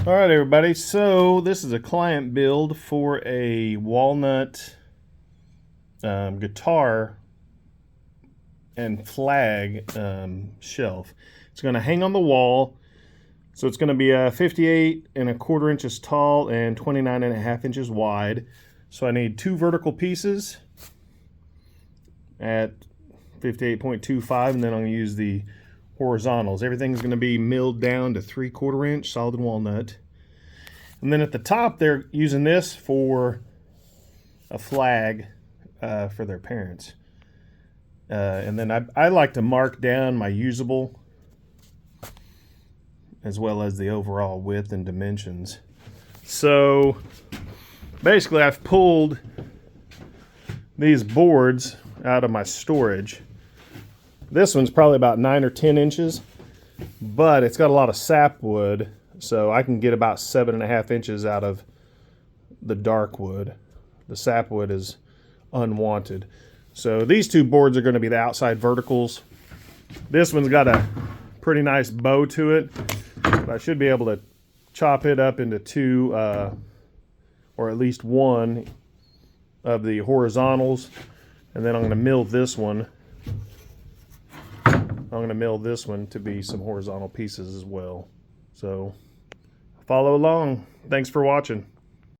All right, everybody. So this is a client build for a walnut guitar and flag shelf. It's going to hang on the wall. So it's going to be 58¼ inches tall and 29½ inches wide. So I need 2 vertical pieces at 58.25, and then I'm going to use the horizontals. Everything's going to be milled down to 3/4 inch solid walnut. And then at the top, they're using this for a flag for their parents. And then I like to mark down my usable as well as the overall width and dimensions. So basically I've pulled these boards out of my storage. This one's probably about 9 or 10 inches, but it's got a lot of sapwood, so I can get about 7½ inches out of the dark wood. The sapwood is unwanted. So these 2 boards are going to be the outside verticals. This one's got a pretty nice bow to it, but I should be able to chop it up into 2 or at least 1 of the horizontals, and then I'm going to mill this one. I'm going to mill this one to be some horizontal pieces as well. So follow along. Thanks for watching.